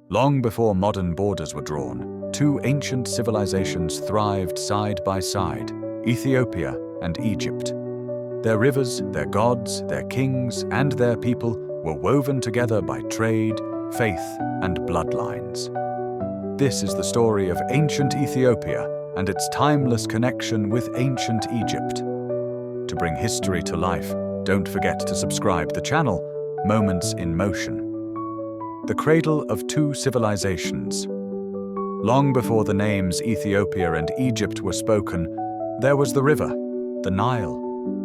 Long before modern borders were drawn, two ancient civilizations thrived side by side, Ethiopia and Egypt. Their rivers, their gods, their kings, and their people were woven together by trade, faith, and bloodlines. This is the story of ancient Ethiopia and its timeless connection with ancient Egypt. To bring history to life, don't forget to subscribe the channel, Moments in Motion. The cradle of two civilizations. Long before the names Ethiopia and Egypt were spoken, there was the river, the Nile.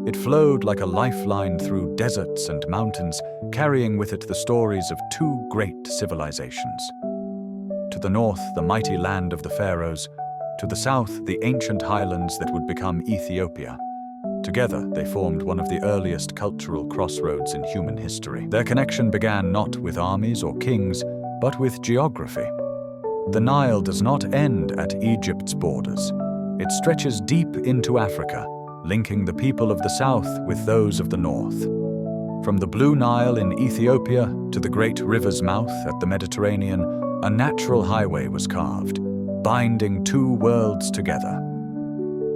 It flowed like a lifeline through deserts and mountains, carrying with it the stories of two great civilizations. To the north, the mighty land of the Pharaohs. To the south, the ancient highlands that would become Ethiopia. Together, they formed one of the earliest cultural crossroads in human history. Their connection began not with armies or kings, but with geography. The Nile does not end at Egypt's borders. It stretches deep into Africa, linking the people of the south with those of the north. From the Blue Nile in Ethiopia to the great river's mouth at the Mediterranean, a natural highway was carved, binding two worlds together.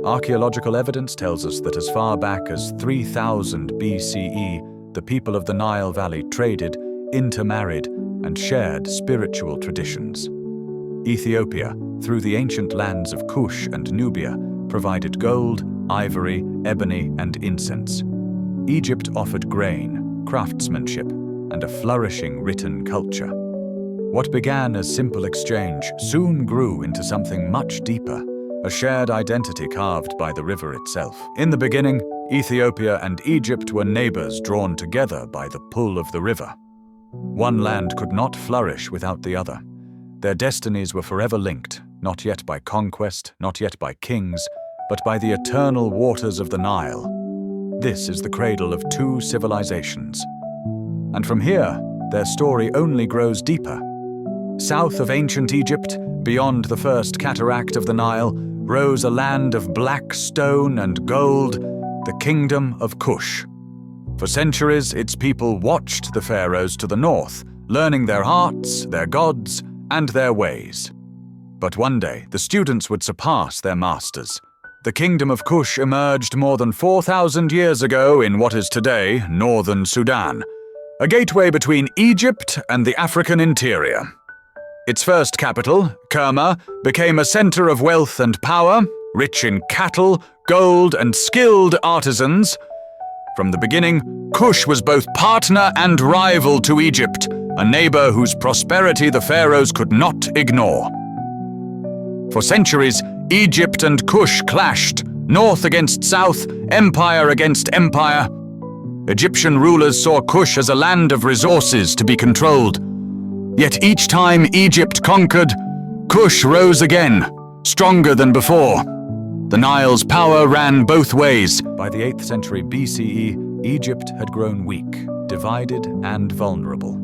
Archaeological evidence tells us that as far back as 3000 BCE, the people of the Nile Valley traded, intermarried, and shared spiritual traditions. Ethiopia, through the ancient lands of Kush and Nubia, provided gold, ivory, ebony, and incense. Egypt offered grain, craftsmanship, and a flourishing written culture. What began as simple exchange soon grew into something much deeper, a shared identity carved by the river itself. In the beginning, Ethiopia and Egypt were neighbors drawn together by the pull of the river. One land could not flourish without the other. Their destinies were forever linked, not yet by conquest, not yet by kings, but by the eternal waters of the Nile. This is the cradle of two civilizations. And from here, their story only grows deeper. South of ancient Egypt, beyond the first cataract of the Nile, rose a land of black stone and gold, the Kingdom of Kush. For centuries, its people watched the pharaohs to the north, learning their hearts, their gods, and their ways. But one day, the students would surpass their masters. The Kingdom of Kush emerged more than 4,000 years ago in what is today northern Sudan, a gateway between Egypt and the African interior. Its first capital, Kerma, became a center of wealth and power, rich in cattle, gold, and skilled artisans. From the beginning, Kush was both partner and rival to Egypt, a neighbor whose prosperity the pharaohs could not ignore. For centuries, Egypt and Kush clashed, north against south, empire against empire. Egyptian rulers saw Kush as a land of resources to be controlled. Yet each time Egypt conquered, Kush rose again, stronger than before. The Nile's power ran both ways. By the 8th century BCE, Egypt had grown weak, divided, and vulnerable.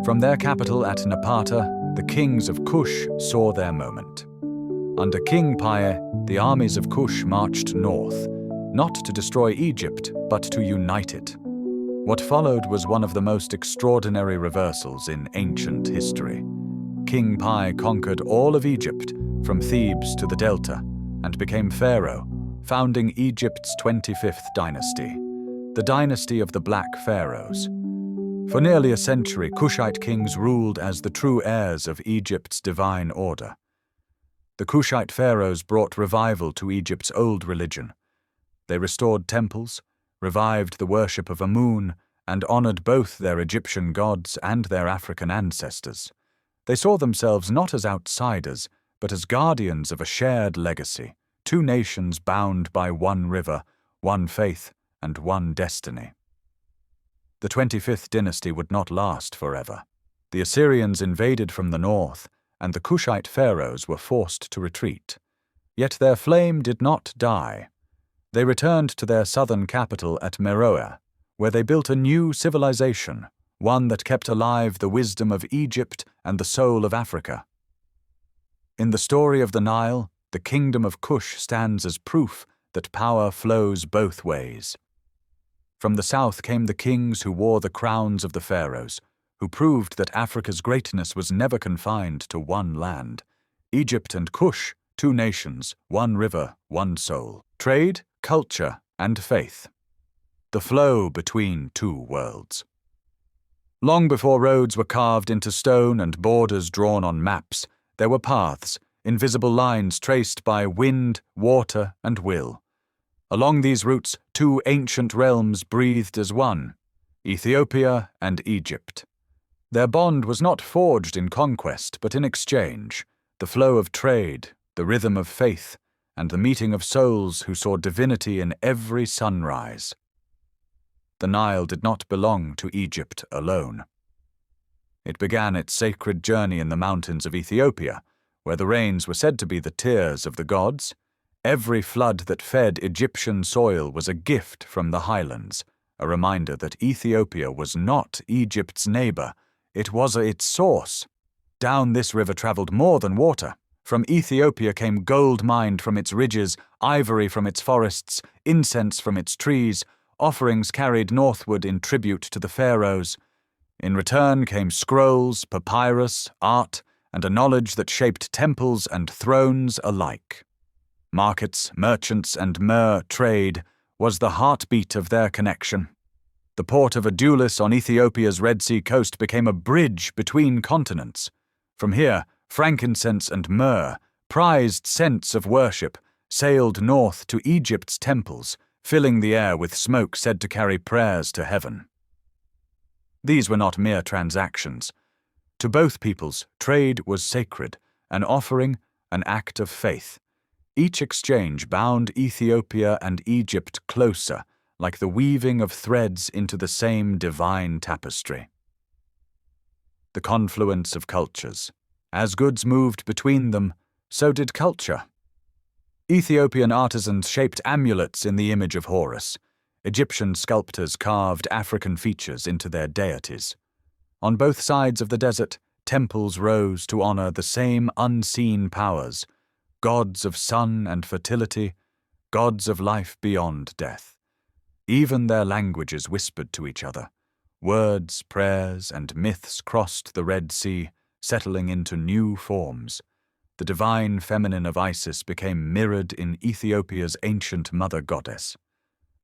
From their capital at Napata, the kings of Kush saw their moment. Under King Pi, the armies of Kush marched north, not to destroy Egypt, but to unite it. What followed was one of the most extraordinary reversals in ancient history. King Pi conquered all of Egypt, from Thebes to the Delta, and became pharaoh, founding Egypt's 25th dynasty, the dynasty of the Black Pharaohs. For nearly a century, Kushite kings ruled as the true heirs of Egypt's divine order. The Kushite pharaohs brought revival to Egypt's old religion. They restored temples, revived the worship of Amun, and honored both their Egyptian gods and their African ancestors. They saw themselves not as outsiders, but as guardians of a shared legacy, two nations bound by one river, one faith, and one destiny. The 25th dynasty would not last forever. The Assyrians invaded from the north, and the Kushite pharaohs were forced to retreat. Yet their flame did not die. They returned to their southern capital at Meroe, where they built a new civilization, one that kept alive the wisdom of Egypt and the soul of Africa. In the story of the Nile, the Kingdom of Kush stands as proof that power flows both ways. From the south came the kings who wore the crowns of the pharaohs, who proved that Africa's greatness was never confined to one land. Egypt and Kush, two nations, one river, one soul. Trade, culture, and faith. The flow between two worlds. Long before roads were carved into stone and borders drawn on maps, there were paths, invisible lines traced by wind, water, and will. Along these routes, two ancient realms breathed as one, Ethiopia and Egypt. Their bond was not forged in conquest, but in exchange, the flow of trade, the rhythm of faith, and the meeting of souls who saw divinity in every sunrise. The Nile did not belong to Egypt alone. It began its sacred journey in the mountains of Ethiopia, where the rains were said to be the tears of the gods. Every flood that fed Egyptian soil was a gift from the highlands, a reminder that Ethiopia was not Egypt's neighbor, it was its source. Down this river traveled more than water. From Ethiopia came gold mined from its ridges, ivory from its forests, incense from its trees, offerings carried northward in tribute to the Pharaohs. In return came scrolls, papyrus, art, and a knowledge that shaped temples and thrones alike. Markets, merchants, and myrrh trade was the heartbeat of their connection. The port of Adulis on Ethiopia's Red Sea coast became a bridge between continents. From here, frankincense and myrrh, prized scents of worship, sailed north to Egypt's temples, filling the air with smoke said to carry prayers to heaven. These were not mere transactions. To both peoples, trade was sacred, an offering, an act of faith. Each exchange bound Ethiopia and Egypt closer, like the weaving of threads into the same divine tapestry. The confluence of cultures. As goods moved between them, so did culture. Ethiopian artisans shaped amulets in the image of Horus. Egyptian sculptors carved African features into their deities. On both sides of the desert, temples rose to honor the same unseen powers, gods of sun and fertility, gods of life beyond death. Even their languages whispered to each other. Words, prayers, and myths crossed the Red Sea, settling into new forms. The divine feminine of Isis became mirrored in Ethiopia's ancient mother goddess.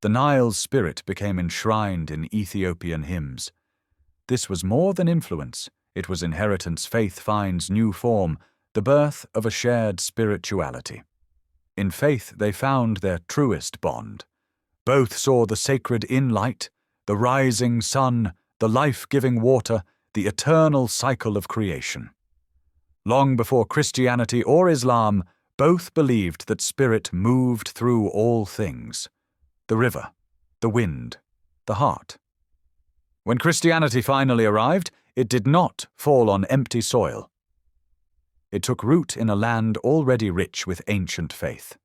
The Nile's spirit became enshrined in Ethiopian hymns. This was more than influence, it was inheritance. Faith finds new form, the birth of a shared spirituality. In faith they found their truest bond. Both saw the sacred in light, the rising sun, the life-giving water, the eternal cycle of creation. Long before Christianity or Islam, both believed that spirit moved through all things. The river, the wind, the heart. When Christianity finally arrived, it did not fall on empty soil. It took root in a land already rich with ancient faith.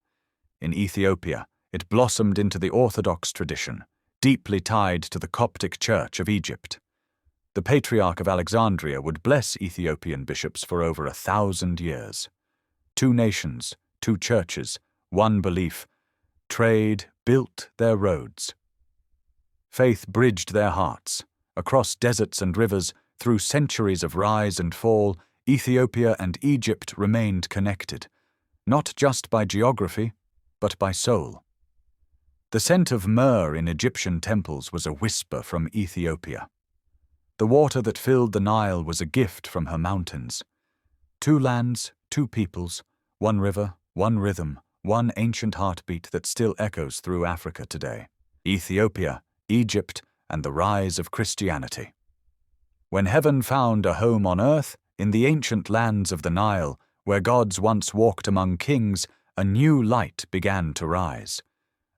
In Ethiopia, it blossomed into the Orthodox tradition, deeply tied to the Coptic Church of Egypt. The Patriarch of Alexandria would bless Ethiopian bishops for over 1,000 years. Two nations, two churches, one belief. Trade built their roads. Faith bridged their hearts. Across deserts and rivers, through centuries of rise and fall, Ethiopia and Egypt remained connected, not just by geography, but by soul. The scent of myrrh in Egyptian temples was a whisper from Ethiopia. The water that filled the Nile was a gift from her mountains. Two lands, two peoples, one river, one rhythm, one ancient heartbeat that still echoes through Africa today. Ethiopia, Egypt, and the rise of Christianity. When heaven found a home on earth, in the ancient lands of the Nile, where gods once walked among kings, a new light began to rise.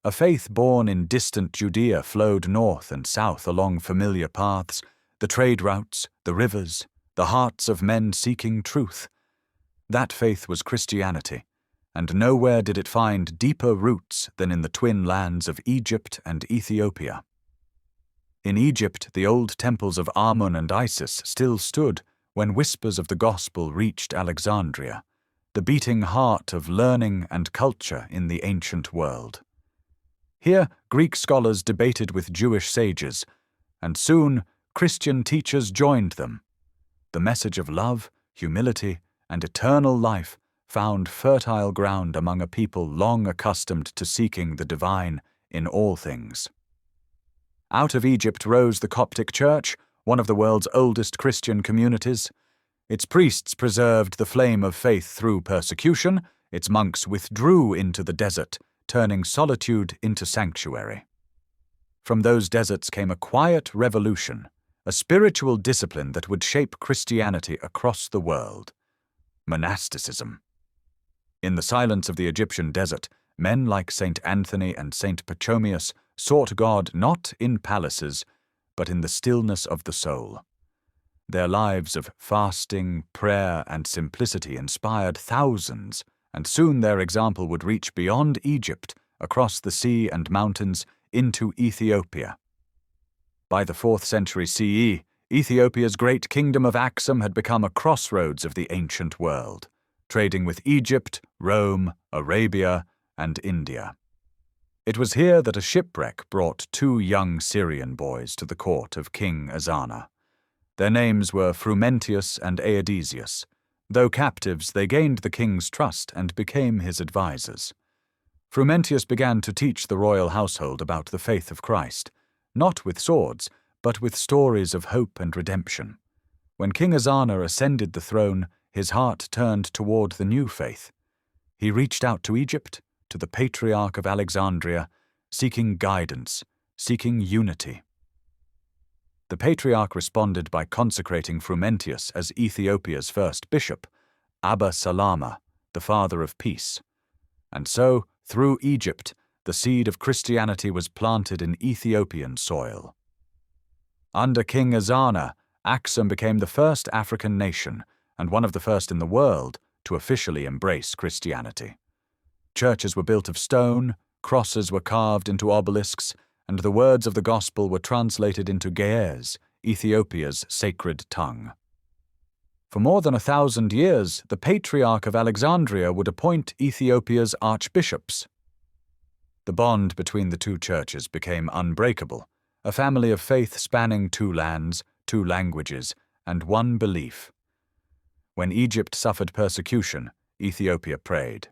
A faith born in distant Judea flowed north and south along familiar paths, the trade routes, the rivers, the hearts of men seeking truth. That faith was Christianity, and nowhere did it find deeper roots than in the twin lands of Egypt and Ethiopia. In Egypt, the old temples of Amun and Isis still stood when whispers of the gospel reached Alexandria, the beating heart of learning and culture in the ancient world. Here, Greek scholars debated with Jewish sages, and soon Christian teachers joined them. The message of love, humility, and eternal life found fertile ground among a people long accustomed to seeking the divine in all things. Out of Egypt rose the Coptic Church, one of the world's oldest Christian communities. Its priests preserved the flame of faith through persecution. Its monks withdrew into the desert, turning solitude into sanctuary. From those deserts came a quiet revolution, a spiritual discipline that would shape Christianity across the world: monasticism. In the silence of the Egyptian desert, men like Saint Anthony and Saint Pachomius sought God not in palaces, but in the stillness of the soul. Their lives of fasting, prayer, and simplicity inspired thousands, and soon their example would reach beyond Egypt, across the sea and mountains, into Ethiopia. By the 4th century CE, Ethiopia's great kingdom of Axum had become a crossroads of the ancient world, trading with Egypt, Rome, Arabia, and India. It was here that a shipwreck brought 2 young Syrian boys to the court of King Azana. Their names were Frumentius and Aedesius. Though captives, they gained the king's trust and became his advisors. Frumentius began to teach the royal household about the faith of Christ, not with swords, but with stories of hope and redemption. When King Azana ascended the throne, his heart turned toward the new faith. He reached out to Egypt, to the Patriarch of Alexandria, seeking guidance, seeking unity. The Patriarch responded by consecrating Frumentius as Ethiopia's first bishop, Abba Salama, the Father of Peace. And so, through Egypt, the seed of Christianity was planted in Ethiopian soil. Under King Azana, Axum became the first African nation, and one of the first in the world, to officially embrace Christianity. Churches were built of stone, crosses were carved into obelisks, and the words of the gospel were translated into Ge'ez, Ethiopia's sacred tongue. For more than 1,000 years, the Patriarch of Alexandria would appoint Ethiopia's archbishops. The bond between the 2 churches became unbreakable, a family of faith spanning 2 lands, 2 languages, and 1 belief. When Egypt suffered persecution, Ethiopia prayed.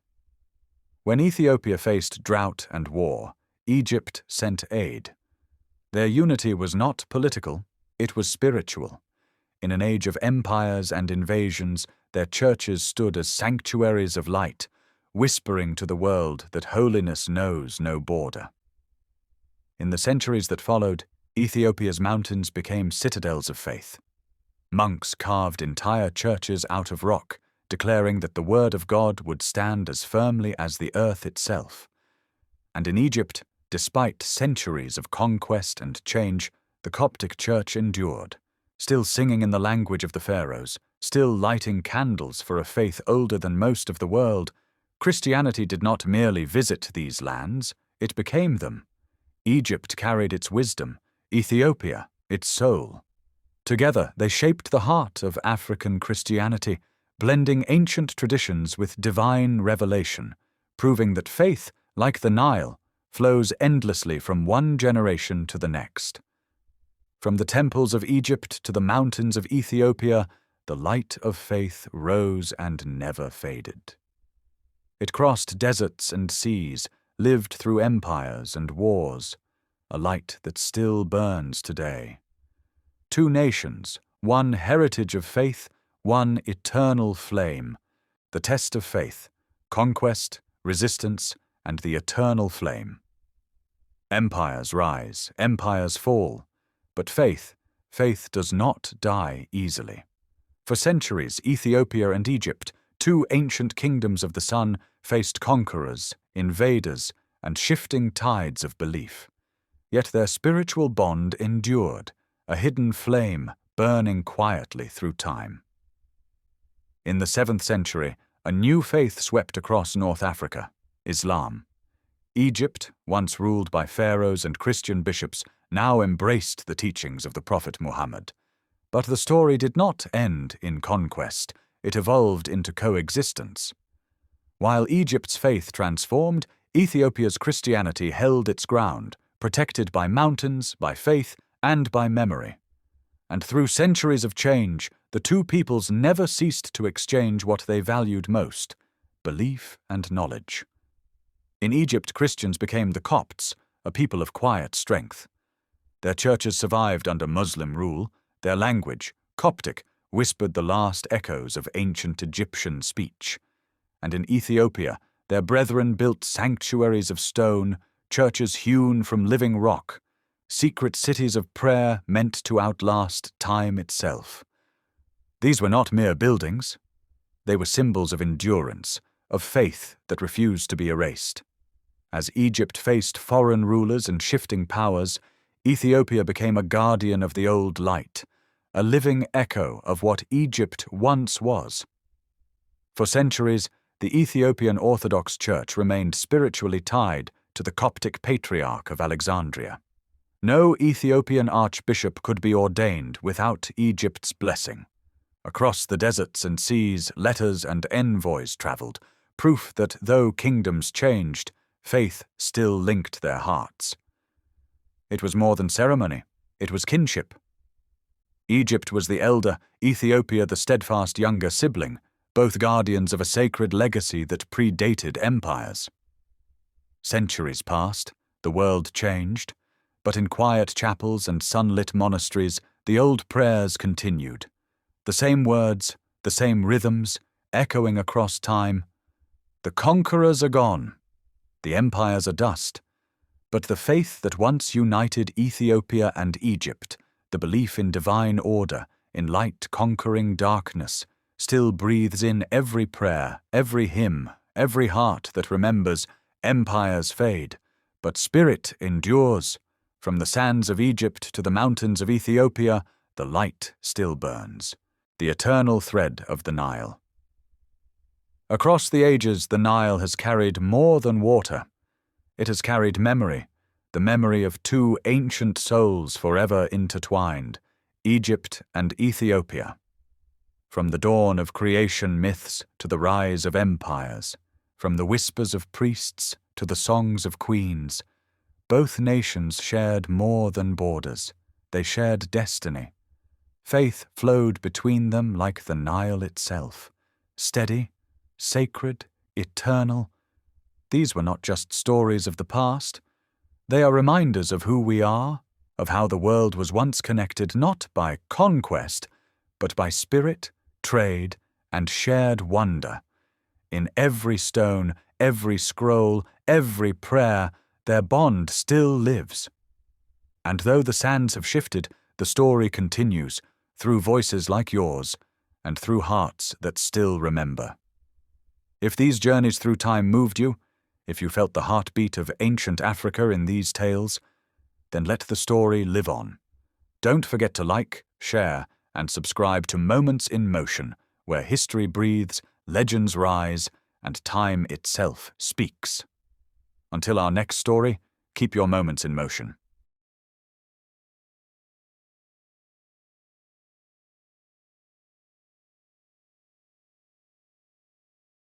When Ethiopia faced drought and war, Egypt sent aid. Their unity was not political, it was spiritual. In an age of empires and invasions, their churches stood as sanctuaries of light, whispering to the world that holiness knows no border. In the centuries that followed, Ethiopia's mountains became citadels of faith. Monks carved entire churches out of rock, declaring that the word of God would stand as firmly as the earth itself. And in Egypt, despite centuries of conquest and change, the Coptic Church endured, still singing in the language of the Pharaohs, still lighting candles for a faith older than most of the world. Christianity did not merely visit these lands, it became them. Egypt carried its wisdom, Ethiopia its soul. Together they shaped the heart of African Christianity, blending ancient traditions with divine revelation, proving that faith, like the Nile, flows endlessly from one generation to the next. From the temples of Egypt to the mountains of Ethiopia, the light of faith rose and never faded. It crossed deserts and seas, lived through empires and wars, a light that still burns today. 2 nations, 1 heritage of faith, 1 eternal flame, the test of faith, conquest, resistance, and the eternal flame. Empires rise, empires fall, but faith does not die easily. For centuries, Ethiopia and Egypt, 2 ancient kingdoms of the sun, faced conquerors, invaders, and shifting tides of belief. Yet their spiritual bond endured, a hidden flame burning quietly through time. In the 7th century, a new faith swept across North Africa, Islam. Egypt, once ruled by pharaohs and Christian bishops, now embraced the teachings of the Prophet Muhammad. But the story did not end in conquest, it evolved into coexistence. While Egypt's faith transformed, Ethiopia's Christianity held its ground, protected by mountains, by faith, and by memory. And through centuries of change, the two peoples never ceased to exchange what they valued most: belief and knowledge. In Egypt, Christians became the Copts, a people of quiet strength. Their churches survived under Muslim rule. Their language, Coptic, whispered the last echoes of ancient Egyptian speech. And in Ethiopia, their brethren built sanctuaries of stone, churches hewn from living rock, secret cities of prayer meant to outlast time itself. These were not mere buildings. They were symbols of endurance, of faith that refused to be erased. As Egypt faced foreign rulers and shifting powers, Ethiopia became a guardian of the old light, a living echo of what Egypt once was. For centuries, the Ethiopian Orthodox Church remained spiritually tied to the Coptic Patriarch of Alexandria. No Ethiopian archbishop could be ordained without Egypt's blessing. Across the deserts and seas, letters and envoys traveled, proof that though kingdoms changed, faith still linked their hearts. It was more than ceremony, it was kinship. Egypt was the elder, Ethiopia the steadfast younger sibling, both guardians of a sacred legacy that predated empires. Centuries passed, the world changed, but in quiet chapels and sunlit monasteries, the old prayers continued. The same words, the same rhythms, echoing across time. The conquerors are gone. The empires are dust. But the faith that once united Ethiopia and Egypt, the belief in divine order, in light conquering darkness, still breathes in every prayer, every hymn, every heart that remembers. Empires fade, but spirit endures. From the sands of Egypt to the mountains of Ethiopia, the light still burns, the eternal thread of the Nile. Across the ages, the Nile has carried more than water. It has carried memory, the memory of two ancient souls forever intertwined, Egypt and Ethiopia. From the dawn of creation myths to the rise of empires, from the whispers of priests to the songs of queens, both nations shared more than borders. They shared destiny. Faith flowed between them like the Nile itself, steady, sacred, eternal. These were not just stories of the past. They are reminders of who we are, of how the world was once connected not by conquest, but by spirit, trade, and shared wonder. In every stone, every scroll, every prayer, their bond still lives. And though the sands have shifted, the story continues, through voices like yours, and through hearts that still remember. If these journeys through time moved you, if you felt the heartbeat of ancient Africa in these tales, then let the story live on. Don't forget to like, share, and subscribe to Moments in Motion, where history breathes, legends rise, and time itself speaks. Until our next story, keep your moments in motion.